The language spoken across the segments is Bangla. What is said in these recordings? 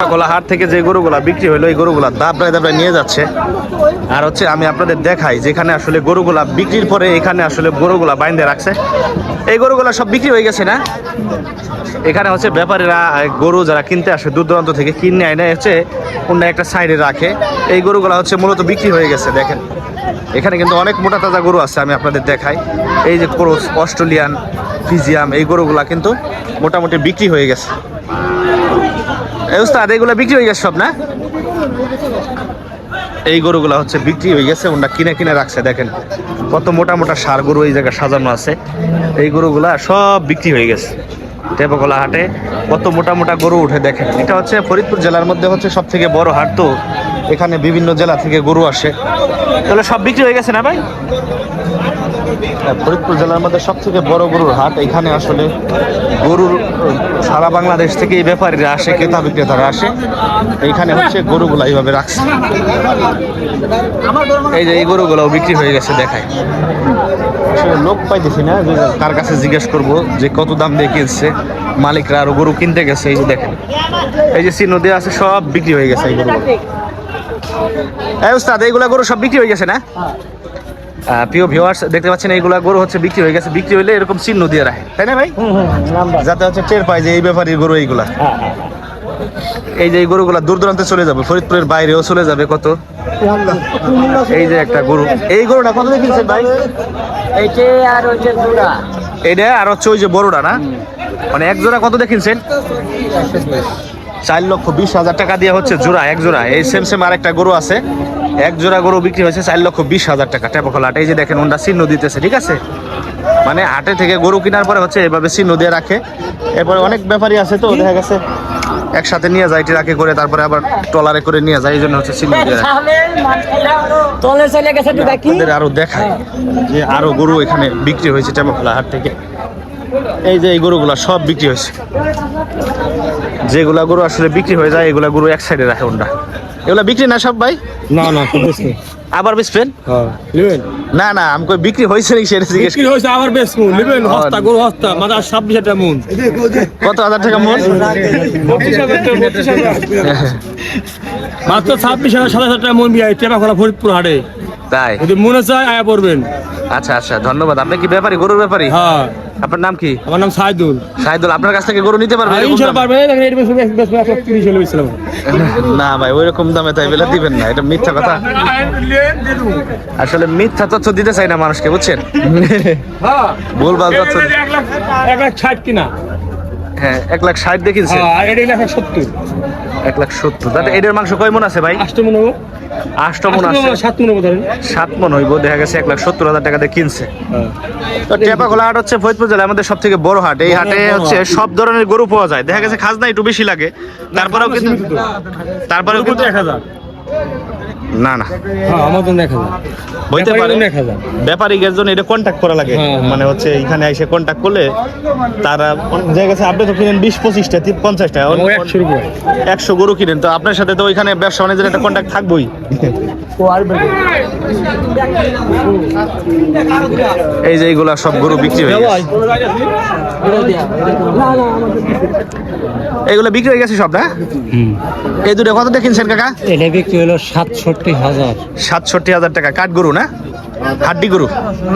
টেপাকলা হাট থেকে যে গরুগুলা বিক্রি হলো এই গরুগুলা দাবড়ায় দাবড়ায় নিয়ে যাচ্ছে। আর হচ্ছে আমি আপনাদের দেখাই যেখানে আসলে গরুগুলা বিক্রির পরে এখানে আসলে গরুগুলা বাইন্ধে রাখছে। এই গরুগুলা সব বিক্রি হয়ে গেছে না? এখানে হচ্ছে ব্যাপারীরা গরু যারা কিনতে আসে দূর দূরান্ত থেকে কিনে আনে হচ্ছে অন্য একটা সাইডে রাখে। এই গরুগুলা হচ্ছে মূলত বিক্রি হয়ে গেছে। দেখেন এখানে কিন্তু অনেক মোটা তাজা গরু আছে, আমি আপনাদের দেখাই। এই যে ক্রস, অস্ট্রেলিয়ান, ফিজিয়াম, এই গরুগুলা কিন্তু মোটামুটি বিক্রি হয়ে গেছে। এই উস্তাদ এইগুলা বিক্রি হয়ে গেছে সব না? এই গরুগুলা হচ্ছে বিক্রি হয়ে গেছে, ওনারা কিনে কিনে রাখছে। দেখেন কত মোটা মোটা ষাঁড় গরু এই জায়গায় সাজানো আছে। এই গরুগুলা সব বিক্রি হয়ে গেছে। টেপাকলা হাটে কত মোটা মোটা গরু উঠে। দেখেন এটা হচ্ছে ফরিদপুর জেলার মধ্যে হচ্ছে সব থেকে বড় হাট, তো এখানে বিভিন্ন জেলা থেকে গরু আসে। তাহলে সব বিক্রি হয়ে গেছে না ভাই? ফরিদপুর জেলার মধ্যে সব থেকে বড় গরুর হাট। এখানে আসলে গরুর সারা বাংলাদেশ থেকে এই ব্যাপারীরা আসে, ক্রেতা বিক্রেতারা আসে। এইখানে হচ্ছে গরুগুলা এইভাবে রাখছে। এই যে এই গরুগুলাও বিক্রি হয়ে গেছে। দেখায় আসলে লোক পাইতেছি না যে কার কাছে জিজ্ঞেস করবো যে কত দাম দিয়ে কিনছে। মালিকরা আরো গরু কিনতে গেছে। এই যে দেখেন এই যে চিহ্ন দেওয়া আছে, সব বিক্রি হয়ে গেছে এই গরু। এই উস্তাদ এইগুলা গরু সব বিক্রি হয়ে গেছে না? প্রিয় ভিউয়ার্স দেখতে পাচ্ছেন এইগুলা গরু হচ্ছে বিক্রি হয়ে গেছে। বিক্রি হইলে এরকম চিহ্ন দিয়ে রাখে, তাই না ভাই? যাতে হচ্ছে টের পায় যে এই ব্যাপারীর গরু এইগুলা। এই যে এই গরুগুলা দূর দূরান্তে চলে যাবে, ফরিদপুরের বাইরেও চলে যাবে। কত এই যে একটা গরু, এই গরুটা কত দিয়ে কিনছেন ভাই? এইটা আর ওইটা জোড়া, এইটা আর হচ্ছে ওই যে বড়টা না, মানে এক জোড়া কত দিয়ে কিনছেন? 4,20,000 টাকা দিয়ে হচ্ছে জোড়া, এক জোড়া। এই সেম সেম আরেকটা গরু আছে, এক জোড়া গরু বিক্রি হয়েছে 4,20,000 টাকা টেপাকলা হাটে। এই যে দেখেন ওনারা চিহ্ন দিতেছে, ঠিক আছে? মানে হাটে থেকে গরু কেনার পরে হচ্ছে এভাবে চিহ্ন দিয়ে রাখে। এরপরে অনেক ব্যাপারী আছে তো দেখা গেছে একসাথে নিয়ে যায় ট্রাকে করে, তারপরে আবার ট্রলারে করে নিয়ে যায়। এই জন্য হচ্ছে চিহ্ন দিয়ে রাখে। আপনাদের আরো দেখায় যে আরো গরু এখানে বিক্রি হয়েছে টেপাকলা হাট থেকে। এই যে এই গরুগুলা সব বিক্রি হয়েছে। যেগুলা গরু আসলে বিক্রি হয়ে যায় এগুলা গরু এক সাইডে রাখে ওনরা। এগুলা বিক্রি না সব ভাই? না না আবার বেচবেন? নেবেন? না না আমি কই বিক্রি হয়েছে নাকি সেটা জিজ্ঞেস বিক্রি হয়েছে আবার বেচবো। নেবেন? হস্তা গরু হস্তা মাথা 26,000 টাকা মন। কত হাজার টাকা মন? 32,000 মাত্র 26,000 27,000 টাকা মন বিয়ে টেপাকলা ফরিদপুর হাটে। তাই? যদি মনে চায় আয়া পড়বেন। আচ্ছা আচ্ছা ধন্যবাদ। আপনি কি ব্যাপারী, গরুর ব্যাপারী? হ্যাঁ। আপনার নাম কি? আমার নাম সাইদুল। সাইদুল, আপনার কাছ থেকে গরু নিতে পারবে? না ভাই ওইরকম দামে তাই বেলা দিবেন না, এটা মিথ্যা কথা। আসলে মিথ্যা তথ্য দিতে চাই না মানুষকে, বুঝছেন? ভুলভাল তথ্য। 1,60,000 কিনা। হ্যাঁ 1,60,000 দেখিনছে। 1,70,000। 1,70,000। তাতে এটার মাংস কয় মন আছে ভাই? 8 মন হবে। 8 মন আছে। 7 মন হবে ধরেন। 7 মন হইব। দেখা গেছে 1,70,000 টাকা দিয়ে কিনছে। তো টেপাকলা হাট হচ্ছে ফরিদপুর জেলার আমাদের সব থেকে বড় হাট। এই হাটে হচ্ছে সব ধরনের গরু পাওয়া যায়। দেখা গেছে খাজনা একটু বেশি লাগে, তারপরেও কিন্তু 1,000। না না আমার জন্য 1,000 হইতে পারে। 1,000 ব্যাপারীদের জন্য এটা কন্ট্যাক্ট করা লাগে। মানে হচ্ছে এখানে এসে কন্ট্যাক্ট করলে তারা দেখা গেছে আপনি তো কিনেন 20-25টা 50টা 100 গরু কিনেন, তো আপনার সাথে তো ওইখানে ব্যবসা বাণিজ্যের একটা কন্ট্যাক্ট থাকবোই। এই যে এইগুলা সব গরু বিক্রি হয়ে গেছে। এইগুলো বিক্রি হয়ে গেছে সব না? এই দুটো কত দিয়ে কিনছেন কাকা? এটা বিক্রি হলো 67,000। 67,000 টাকা। কাঠ গরু না, হাড্ডি গরু?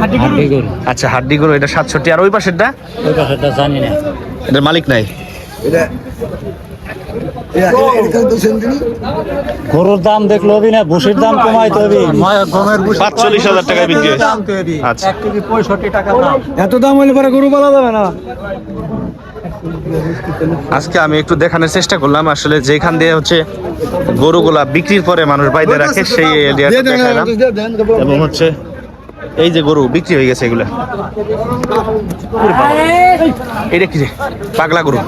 হাড্ডি গরু। আচ্ছা হাড্ডি গরু, এটা 67। আর ওই পাশেরটা? ওই পাশেরটা জানি না, এটার মালিক নাই। গরুর দাম দেখলো না, ভুসির দাম কমাইতে হবে। 45,000 টাকায় বিক্রি হয়েছে। আচ্ছা 1 কেজি 65 টাকা দাম। এত দাম হলে পরে গরু পালা যাবে না। আজকে আমি একটু দেখানোর চেষ্টা করলাম আসলে যেখান দিয়ে হচ্ছে গরুগুলা বিক্রির পরে মানুষ বাইরে রাখে সেই এরিয়াটা দেখালাম। এবং হচ্ছে এই যে গরু বিক্রি হয়ে গেছে এগুলা। এটা কি রে? পাগলা গরু।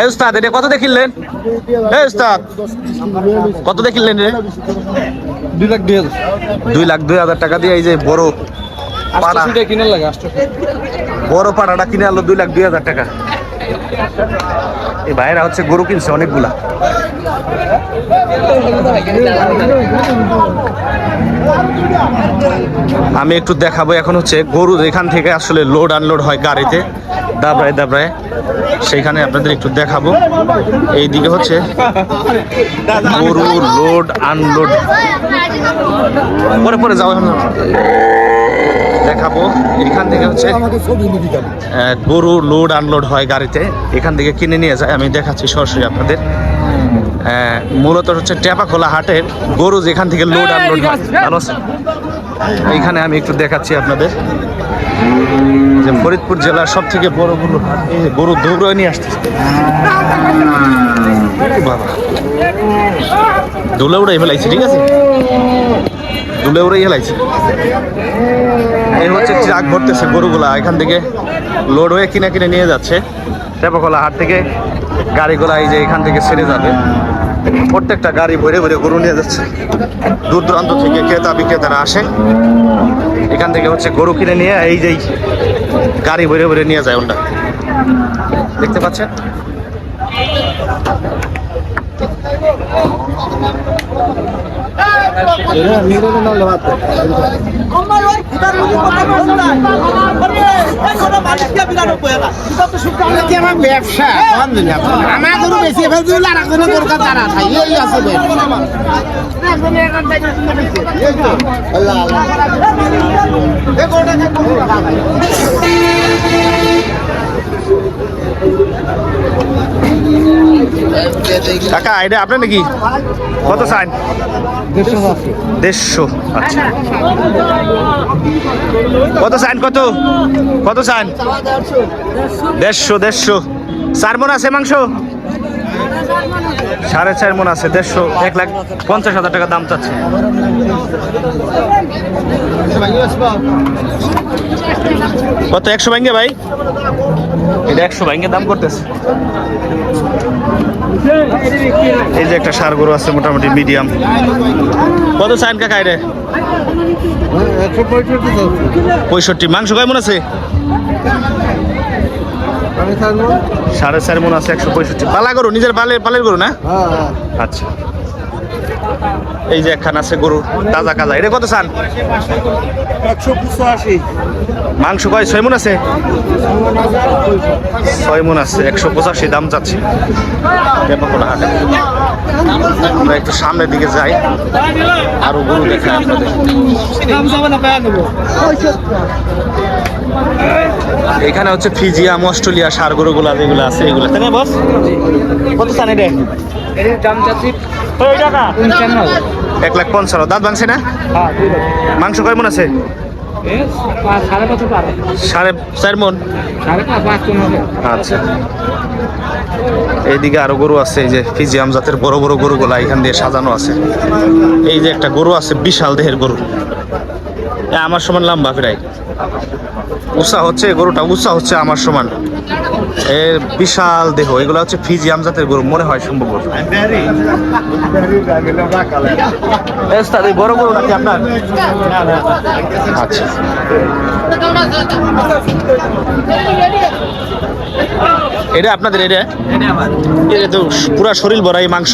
এই উস্তাদ এটা কত দিয়ে কিনলেন? এই উস্তাদ কত দিয়ে কিনলেন রে? 2,02,000 টাকা দিয়ে এই যে বড় পাড়া, বড় পাড়াটা কিনে আনলো 2,02,000 টাকা। এই ভাইয়েরা হচ্ছে গরু কিনছে অনেকগুলা। আমি একটু দেখাবো এখন হচ্ছে গরু যেখান থেকে আসলে লোড আনলোড হয় গাড়িতে দাবড়ায় দাবড়ায়, সেইখানে আপনাদের একটু দেখাবো। এইদিকে হচ্ছে গরু লোড আনলোড পরে পরে যাও, এখন দেখাবো। এখান থেকে হচ্ছে গরু লোড আনলোড হয় গাড়িতে, এখান থেকে কিনে নিয়ে যায়। আমি দেখাচ্ছি সরাসরি আপনাদের। মূলত হচ্ছে টেপাখোলা হাটের গরু যেখান থেকে লোড আনলোড হয়, ভালো আছে। এইখানে আমি একটু দেখাচ্ছি আপনাদের যে ফরিদপুর জেলার সব থেকে বড় গরু হাট। এই যে গরু দৌড়ে নিয়ে আসতেছে বাবা, দুলে উড়াই ফেলাইছে, ঠিক আছে, দুলে উড়াই ফেলাইছে। এই হচ্ছে ট্রাক ভরতেছে গরুগুলা, এখান থেকে লোড হয়ে কিনে কিনে নিয়ে যাচ্ছে টেপাখোলা হাট থেকে। গাড়িগুলা এই যে এখান থেকে ছেড়ে যাবে, প্রত্যেকটা গাড়ি ভরে ভরে গরু নিয়ে যাচ্ছে। দূর দূরান্ত থেকে ক্রেতা বিক্রেতারা আসে, এখান থেকে হচ্ছে গরু কিনে নিয়ে এই যে গাড়ি ভরে ভরে নিয়ে যায়। ওটা দেখতে পাচ্ছেন। ব্যবসা আমার গরু বেশি ফেলতে আর কোনো দরকার তারা খাই এই আছে কাকা এটা আপনার নাকি? কত চান? 150। আচ্ছা, কত চান? কত কত চান? 150। 4 মন আছে মাংস? 4.5 মন আছে। 150, 1,50,000 টাকা দাম চাচ্ছে। কত? 100 ভাঙ্গে ভাই, এটা 100 ভাঙ্গে দাম করতেছে। এই যে একটা ষাঁড় গরু আছে মোটামুটি মিডিয়াম। কত চান কাকা এটা? 65। মাংস কয় মন আছে? 4.5 মন আছে। 165। পালা গরু, নিজের পালের গরু না? আচ্ছা, এই যে একখান আছে গরু তাজা কাজা, এটা কত চান? 185। মাংস কয় 6 মন আছে? 6 মন আছে। 185 দাম চাচ্ছে টেপাখোলা হাটে। আমরা একটু সামনের দিকে যাই, আরো গরু দেখাই আপনাদের। এখানে হচ্ছে ফিজিয়াম, অস্ট্রেলিয়া ষাঁড় গরুগুলা যেগুলো আছে এগুলো, তাই না বস? কত চান এটা? 1,55,000। দাঁত ভাঙছে না? মাংস কয় মন আছে? 4.5 মন। আচ্ছা, এইদিকে আরো গরু আছে, এই যে ফিজিয়াম জাতের বড় বড় গরুগুলা এখান দিয়ে সাজানো আছে। এই যে একটা গরু আছে বিশাল দেহের গরু, আমার সমান লম্বা প্রায়। উঁচা হচ্ছে গরুটা, উঁচা হচ্ছে আমার সমান, এর বিশাল দেহ। এগুলো হচ্ছে ফিজিয়াম জাতের গরু মনে হয় সম্ভবত। এই বড় গরু নাকি আপনার? আচ্ছা, এটা আপনাদের? এটা তো পুরা শরীর ভরা এই মাংস,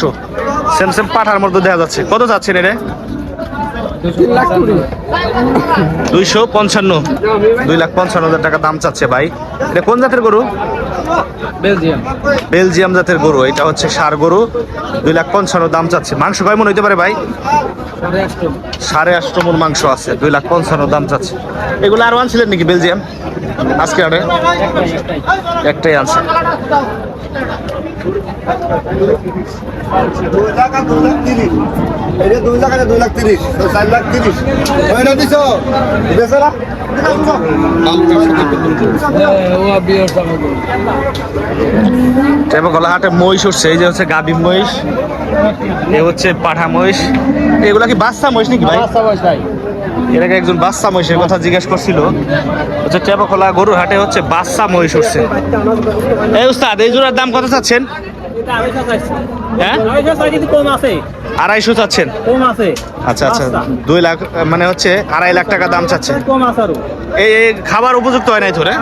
সেম সেম পাঠার মধ্যে দেখা যাচ্ছে। কত যাচ্ছেন এটা? 255। 2,55,000 টাকা দাম চাচ্ছে ভাই। এটা কোন জাতের গরু? বেলজিয়াম জাতের গরু। এটা হচ্ছে ষাঁড় গরু, 2,55,000 দাম চাচ্ছে। মাংস কয় মন হইতে পারে ভাই? 8.5 মন মাংস আছে, 2,55,000 দাম চাচ্ছে। এগুলো আরো আনছিলেন নাকি বেলজিয়াম আজকে? আরে একটাই আনছে। টেপাখোলা হাটে মহিষ উঠছে, এই যে হচ্ছে গাভী মহিষ, এ হচ্ছে পাঠা মহিষ। এগুলা কি বাচ্চা মহিষ নাকি ভাই? এটাকে একজন বাচ্চা মহিষের কথা জিজ্ঞেস করছিল। হচ্ছে টেপাখোলা গরুর হাটে হচ্ছে বাচ্চা মহিষ উঠছে। এই উস্তাদ, এই জোড়ার দাম কত চাচ্ছেন? হ্যাঁ, 250 চাচ্ছেন? আচ্ছা আচ্ছা, 2 লাখ মানে হচ্ছে 2.5 লাখ টাকা দাম চাচ্ছে। এই খাবার উপযুক্ত হয় নাই তোরে?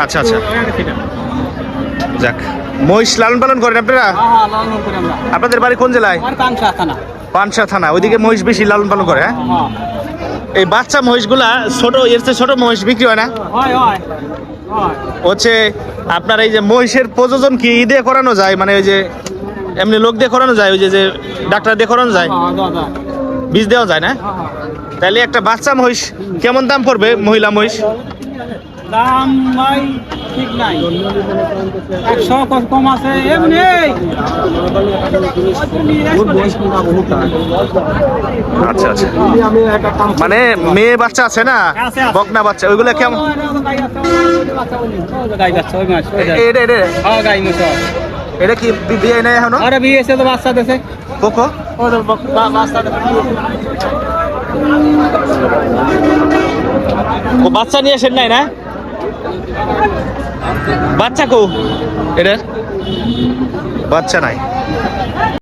আচ্ছা আচ্ছা, যাক, মহিষ লালন পালন করেন আপনারা? আপনাদের বাড়ি কোন জেলায়? পানশা থানা। ওইদিকে মহিষ বেশি লালন পালন করে, হ্যাঁ? এই বাচ্চা মহিষগুলা ছোট, এর চেয়ে ছোট মহিষ বিক্রি হয় না? হচ্ছে আপনার এই যে মহিষের প্রযোজন কি দিয়ে করানো যায়, মানে ওই যে এমনি লোক দিয়ে করানো যায়, ওই যে ডাক্তার দিয়ে করানো যায়, বীজ দেওয়া যায় না? তাহলে একটা বাচ্চা মহিষ কেমন দাম পড়বে, মহিলা মহিষ? দাম ভাই ঠিক নাই, 100 কম আছে এমনি। আচ্ছা আচ্ছা, মানে মেয়ে বাচ্চা আছে না, বকনা বাচ্চা, ওইগুলো কেমন? এটা কি বিয়ে নেই এখনো? বিয়ে এসে তো বাচ্চা দেশে কোকো ও বাচ্চা নিয়ে আসেন নাই না? বাচ্চা কো? এটার বাচ্চা নাই।